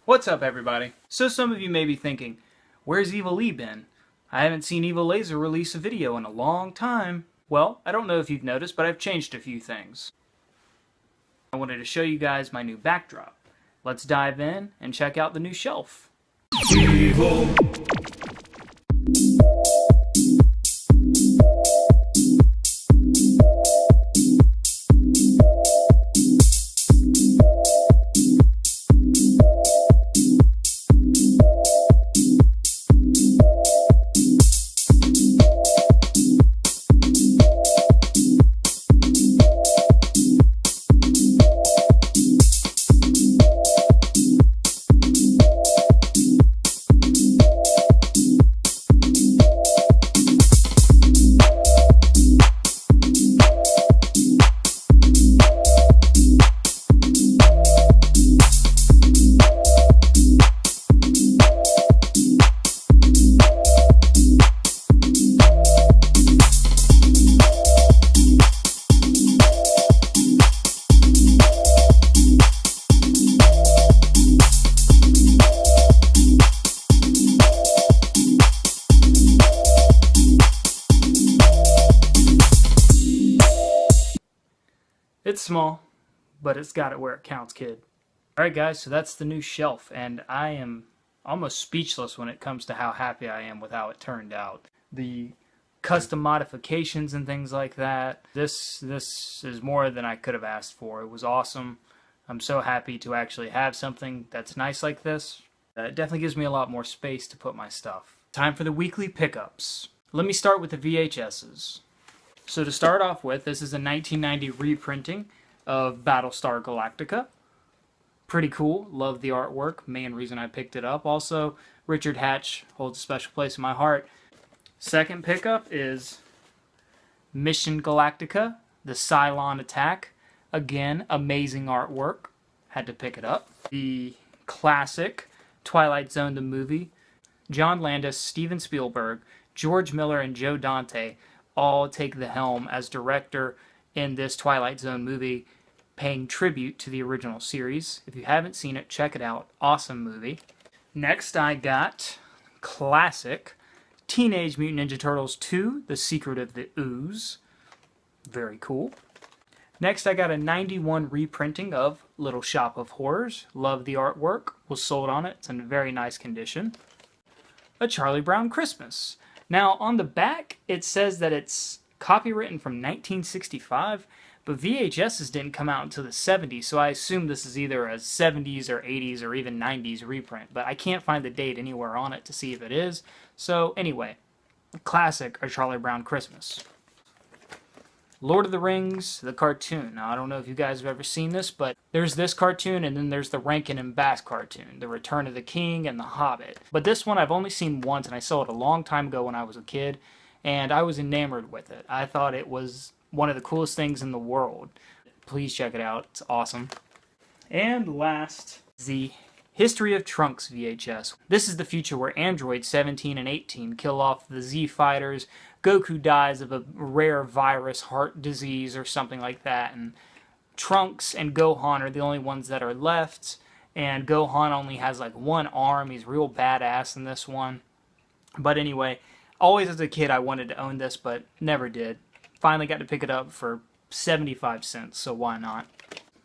What's up, everybody? So some of you may be thinking, where's Evil Lee been? I haven't seen Evil Laser release a video in a long time. Well, I don't know if you've noticed, but I've changed a few things. I wanted to show you guys my new backdrop. Let's dive in and check out the new shelf. Evil. It's small, but it's got it where it counts, kid. Alright guys, so that's the new shelf, and I am almost speechless when it comes to how happy I am with how it turned out. The custom modifications and things like that, this is more than I could have asked for. It was awesome. I'm so happy to actually have something that's nice like this. It definitely gives me a lot more space to put my stuff. Time for the weekly pickups. Let me start with the VHSs. So to start off with, this is a 1990 reprinting of Battlestar Galactica. Pretty cool. Love the artwork. Main reason I picked it up. Also, Richard Hatch holds a special place in my heart. Second pickup is Mission Galactica, the Cylon Attack. Again, amazing artwork. Had to pick it up. The classic Twilight Zone the movie. John Landis, Steven Spielberg, George Miller, and Joe Dante all take the helm as director in this Twilight Zone movie, paying tribute to the original series. If you haven't seen it, check it out. Awesome movie. Next, I got classic Teenage Mutant Ninja Turtles 2, The Secret of the Ooze. Very cool. Next, I got a 91 reprinting of Little Shop of Horrors. Love the artwork. Was sold on it. It's in very nice condition. A Charlie Brown Christmas. Now, on the back, it says that it's copywritten from 1965, but VHSs didn't come out until the 70s, so I assume this is either a 70s or 80s or even 90s reprint, but I can't find the date anywhere on it to see if it is. So, anyway, classic A Charlie Brown Christmas. Lord of the Rings, the cartoon. Now, I don't know if you guys have ever seen this, but there's this cartoon, and then there's the Rankin and Bass cartoon, The Return of the King and The Hobbit. But this one I've only seen once, and I saw it a long time ago when I was a kid, and I was enamored with it. I thought it was one of the coolest things in the world. Please check it out. It's awesome. And last, the History of Trunks VHS. This is the future where androids 17 and 18 kill off the Z Fighters. Goku dies of a rare virus, heart disease, or something like that, and Trunks and Gohan are the only ones that are left, and Gohan only has like one arm. He's real badass in this one. But anyway, always as a kid I wanted to own this, but never did. Finally got to pick it up for 75 cents, so why not?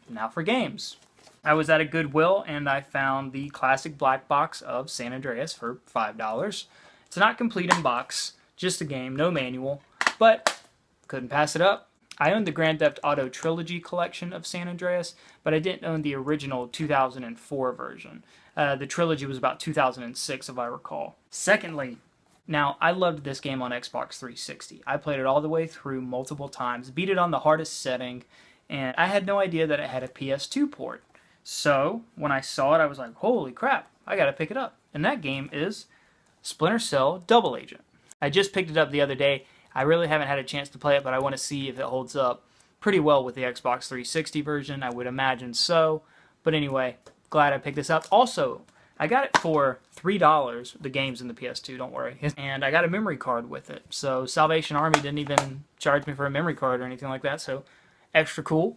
Now for games. I was at a Goodwill, and I found the classic black box of San Andreas for $5. It's not complete in box. Just a game, no manual, but couldn't pass it up. I owned the Grand Theft Auto Trilogy collection of San Andreas, but I didn't own the original 2004 version. The trilogy was about 2006, if I recall. Secondly, now, I loved this game on Xbox 360. I played it all the way through multiple times, beat it on the hardest setting, and I had no idea that it had a PS2 port. So, when I saw it, I was like, holy crap, I gotta pick it up. And that game is Splinter Cell Double Agent. I just picked it up the other day. I really haven't had a chance to play it, but I want to see if it holds up pretty well with the Xbox 360 version. I would imagine so. But anyway, glad I picked this up. Also, I got it for $3. The game's in the PS2, don't worry. And I got a memory card with it. So Salvation Army didn't even charge me for a memory card or anything like that. So extra cool.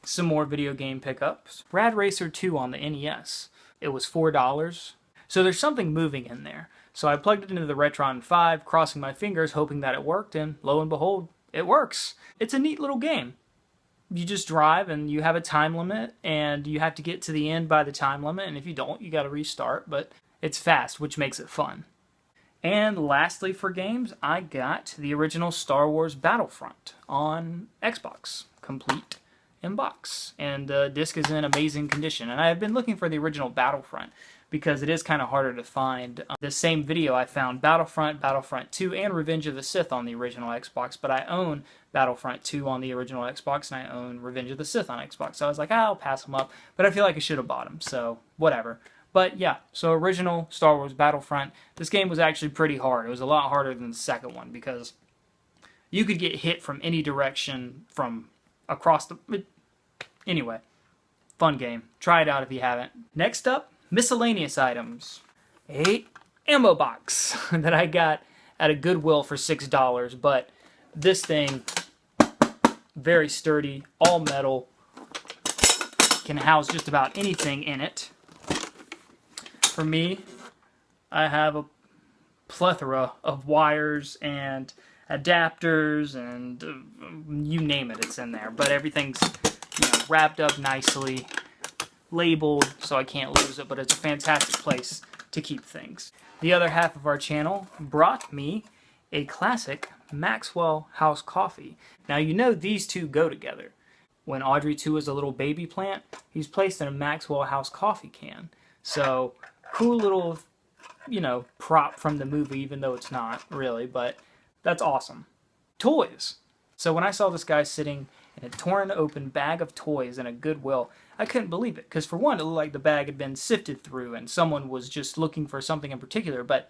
Some more video game pickups. Rad Racer 2 on the NES. It was $4. So there's something moving in there. So I plugged it into the Retron 5, crossing my fingers, hoping that it worked, and lo and behold, it works. It's a neat little game. You just drive, and you have a time limit, and you have to get to the end by the time limit, and if you don't, you gotta restart, but it's fast, which makes it fun. And lastly for games, I got the original Star Wars Battlefront on Xbox, complete in box, and the disc is in amazing condition. And I have been looking for the original Battlefront because it is kind of harder to find. The same video I found Battlefront, Battlefront 2, and Revenge of the Sith on the original Xbox, but I own Battlefront 2 on the original Xbox, and I own Revenge of the Sith on Xbox. So I was like, I'll pass them up, but I feel like I should have bought them, so whatever. But yeah, so original Star Wars Battlefront, this game was actually pretty hard. It was a lot harder than the second one because you could get hit from any direction from across the... Anyway, fun game. Try it out if you haven't. Next up, miscellaneous items. A ammo box that I got at a Goodwill for $6, but this thing, very sturdy, all metal, can house just about anything in it. For me, I have a plethora of wires and adapters and you name it, it's in there. But everything's wrapped up nicely, labeled so I can't lose it, but it's a fantastic place to keep things. The other half of our channel brought me a classic Maxwell House coffee. Now you know these two go together. When Audrey 2 is a little baby plant, he's placed in a Maxwell House coffee can. So, cool little, prop from the movie, even though it's not really, but that's awesome. Toys. So when I saw this guy sitting in a torn open bag of toys in a Goodwill, I couldn't believe it, because for one, it looked like the bag had been sifted through and someone was just looking for something in particular, but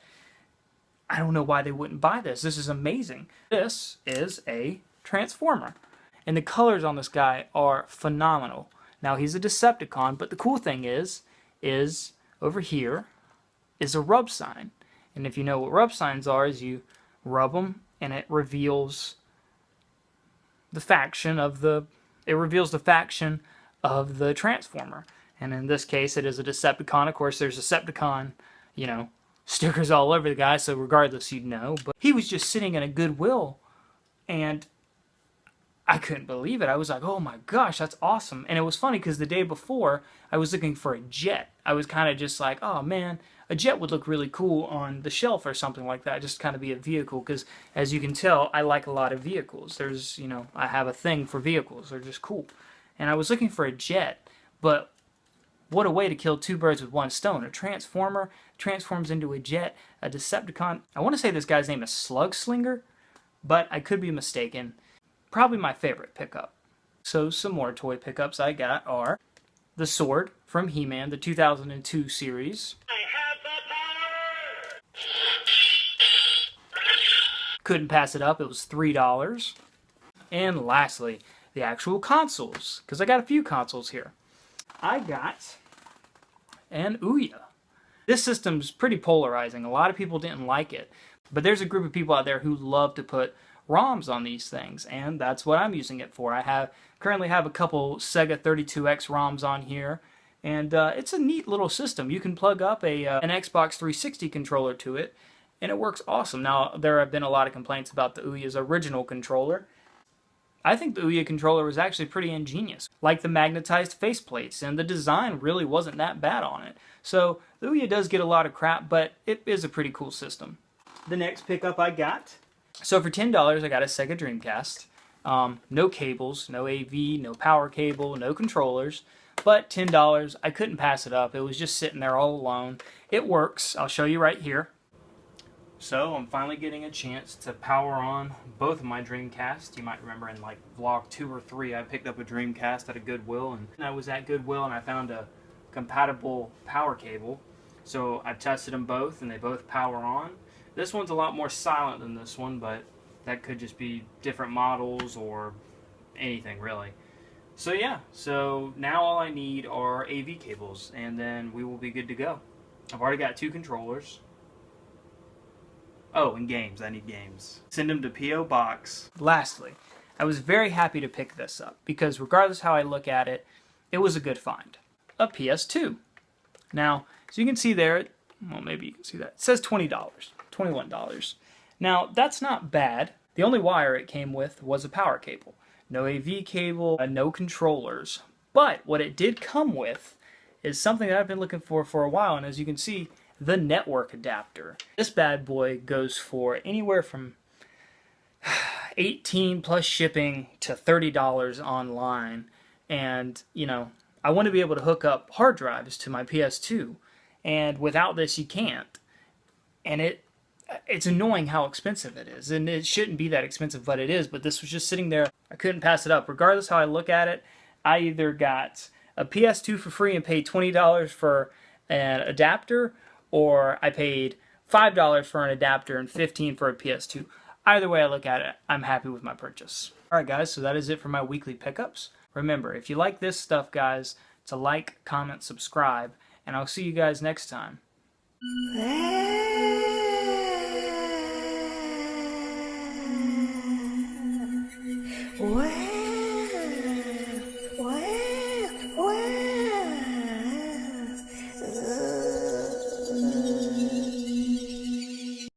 I don't know why they wouldn't buy this. This is amazing. This is a Transformer, and the colors on this guy are phenomenal. Now, he's a Decepticon, but the cool thing is over here is a rub sign. And if you know what rub signs are, is you rub them and it reveals the faction of the Transformer. And in this case, it is a Decepticon. Of course, there's Decepticon, stickers all over the guy, so regardless, you'd know. But he was just sitting in a Goodwill, and I couldn't believe it. I was like, oh my gosh, that's awesome. And it was funny because the day before, I was looking for a jet. I was kind of just like, oh man, a jet would look really cool on the shelf or something like that. Just kind of be a vehicle, because as you can tell, I like a lot of vehicles. There's, I have a thing for vehicles. They're just cool. And I was looking for a jet, but what a way to kill two birds with one stone. A Transformer transforms into a jet, a Decepticon. I want to say this guy's name is Slugslinger, but I could be mistaken. Probably my favorite pickup. So some more toy pickups I got are the sword from He-Man, the 2002 series. I have the power! Couldn't pass it up, it was $3. And lastly, the actual consoles, because I got a few consoles here. I got an Ouya. This system's pretty polarizing. A lot of people didn't like it, but there's a group of people out there who love to put ROMs on these things, and that's what I'm using it for. I currently have a couple Sega 32X ROMs on here, and it's a neat little system. You can plug up an Xbox 360 controller to it, and it works awesome. Now, there have been a lot of complaints about the Ouya's original controller. I think the Ouya controller was actually pretty ingenious, like the magnetized faceplates, and the design really wasn't that bad on it. So the Ouya does get a lot of crap, but it is a pretty cool system. The next pickup I got, so for $10 I got a Sega Dreamcast. No cables, no AV, no power cable, no controllers, but $10, I couldn't pass it up. It was just sitting there all alone. It works, I'll show you right here. So I'm finally getting a chance to power on both of my Dreamcasts. You might remember in like vlog 2 or 3 I picked up a Dreamcast at a Goodwill, and I was at Goodwill and I found a compatible power cable. So I tested them both and they both power on. This one's a lot more silent than this one, but that could just be different models or anything really. So yeah, so now all I need are AV cables and then we will be good to go. I've already got 2 controllers. Oh, and games. I need games. Send them to P.O. Box. Lastly, I was very happy to pick this up because regardless how I look at it, it was a good find. A PS2. Now, so you can see there, well, maybe you can see that. It says $20, $21. Now, that's not bad. The only wire it came with was a power cable. No AV cable, no controllers. But what it did come with is something that I've been looking for a while, and as you can see, the network adapter. This bad boy goes for anywhere from $18 plus shipping to $30 online. And, you know, I want to be able to hook up hard drives to my PS2, and without this you can't. And it's annoying how expensive it is, and it shouldn't be that expensive, but it is. But this was just sitting there. I couldn't pass it up. Regardless how I look at it, I either got a PS2 for free and paid $20 for an adapter, or I paid $5 for an adapter and $15 for a PS2. Either way I look at it, I'm happy with my purchase. Alright guys, so that is it for my weekly pickups. Remember, if you like this stuff, guys, to like, comment, subscribe, and I'll see you guys next time.